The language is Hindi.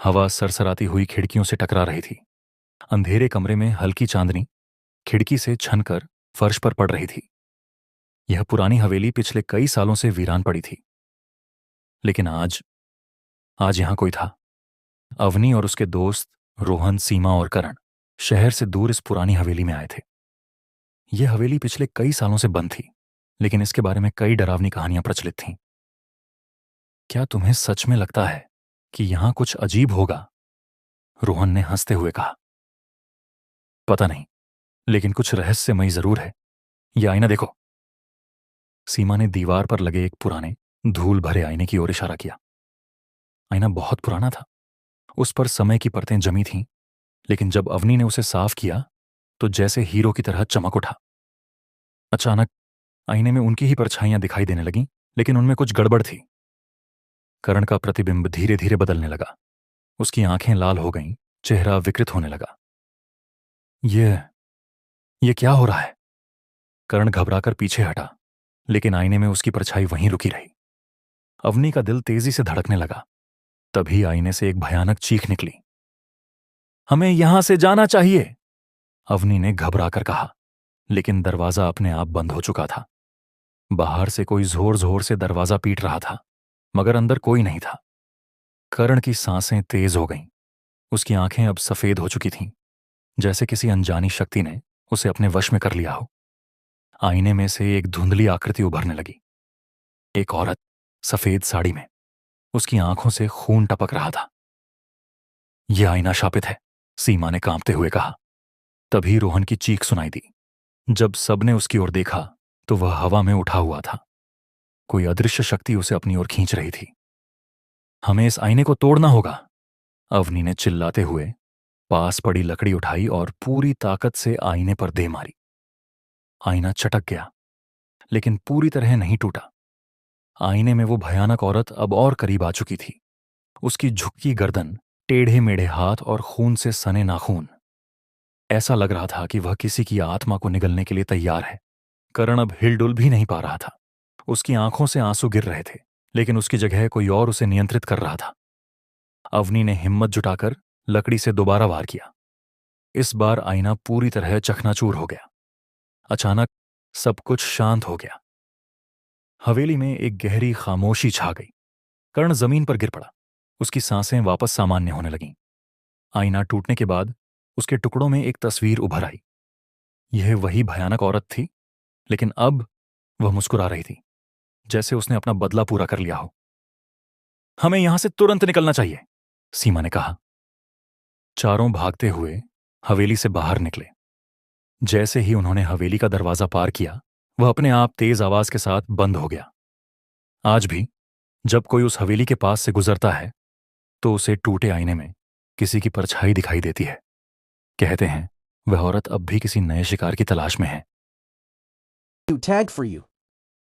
हवा सरसराती हुई खिड़कियों से टकरा रही थी। अंधेरे कमरे में हल्की चांदनी खिड़की से छनकर फर्श पर पड़ रही थी। यह पुरानी हवेली पिछले कई सालों से वीरान पड़ी थी, लेकिन आज आज यहां कोई था। अवनी और उसके दोस्त रोहन, सीमा और करण शहर से दूर इस पुरानी हवेली में आए थे। यह हवेली पिछले कई सालों से बंद थी, लेकिन इसके बारे में कई डरावनी कहानियां प्रचलित थीं। क्या तुम्हें सच में लगता है कि यहां कुछ अजीब होगा? रोहन ने हंसते हुए कहा। पता नहीं, लेकिन कुछ रहस्यमयी जरूर है। यह आईना देखो। सीमा ने दीवार पर लगे एक पुराने धूल भरे आईने की ओर इशारा किया। आईना बहुत पुराना था। उस पर समय की परतें जमी थीं, लेकिन जब अवनी ने उसे साफ किया तो जैसे हीरो की तरह चमक उठा। अचानक आईने में उनकी ही परछाइयां दिखाई देने लगीं, लेकिन उनमें कुछ गड़बड़ थी। करण का प्रतिबिंब धीरे धीरे बदलने लगा। उसकी आंखें लाल हो गईं, चेहरा विकृत होने लगा। यह क्या हो रहा है? करण घबराकर पीछे हटा, लेकिन आईने में उसकी परछाई वहीं रुकी रही। अवनी का दिल तेजी से धड़कने लगा। तभी आईने से एक भयानक चीख निकली। हमें यहां से जाना चाहिए, अवनी ने घबराकर कहा, लेकिन दरवाजा अपने आप बंद हो चुका था। बाहर से कोई जोर जोर से दरवाजा पीट रहा था, मगर अंदर कोई नहीं था। करण की सांसें तेज हो गईं। उसकी आंखें अब सफेद हो चुकी थीं, जैसे किसी अनजानी शक्ति ने उसे अपने वश में कर लिया हो। आईने में से एक धुंधली आकृति उभरने लगी। एक औरत सफेद साड़ी में। उसकी आंखों से खून टपक रहा था। यह आईना शापित है, सीमा ने कांपते हुए कहा। तभी रोहन की चीख सुनाई दी। जब सबने उसकी ओर देखा तो वह हवा में उठा हुआ था। कोई अदृश्य शक्ति उसे अपनी ओर खींच रही थी। हमें इस आईने को तोड़ना होगा, अवनी ने चिल्लाते हुए पास पड़ी लकड़ी उठाई और पूरी ताकत से आईने पर दे मारी। आईना चटक गया, लेकिन पूरी तरह नहीं टूटा। आईने में वो भयानक औरत अब और करीब आ चुकी थी। उसकी झुकी गर्दन, टेढ़े मेढ़े हाथ और खून से सने नाखून। ऐसा लग रहा था कि वह किसी की आत्मा को निगलने के लिए तैयार है। करण अब हिलडुल भी नहीं पा रहा था। उसकी आंखों से आंसू गिर रहे थे, लेकिन उसकी जगह कोई और उसे नियंत्रित कर रहा था। अवनी ने हिम्मत जुटाकर लकड़ी से दोबारा वार किया। इस बार आईना पूरी तरह चकनाचूर हो गया। अचानक सब कुछ शांत हो गया। हवेली में एक गहरी खामोशी छा गई। कर्ण जमीन पर गिर पड़ा। उसकी सांसें वापस सामान्य होने लगीं। आईना टूटने के बाद उसके टुकड़ों में एक तस्वीर उभर आई। यह वही भयानक औरत थी, लेकिन अब वह मुस्कुरा रही थी, जैसे उसने अपना बदला पूरा कर लिया हो। हमें यहां से तुरंत निकलना चाहिए, सीमा ने कहा। चारों भागते हुए हवेली से बाहर निकले। जैसे ही उन्होंने हवेली का दरवाजा पार किया, वह अपने आप तेज आवाज के साथ बंद हो गया। आज भी जब कोई उस हवेली के पास से गुजरता है तो उसे टूटे आईने में किसी की परछाई दिखाई देती है। कहते हैं वह औरत अब भी किसी नए शिकार की तलाश में है। Tag for you.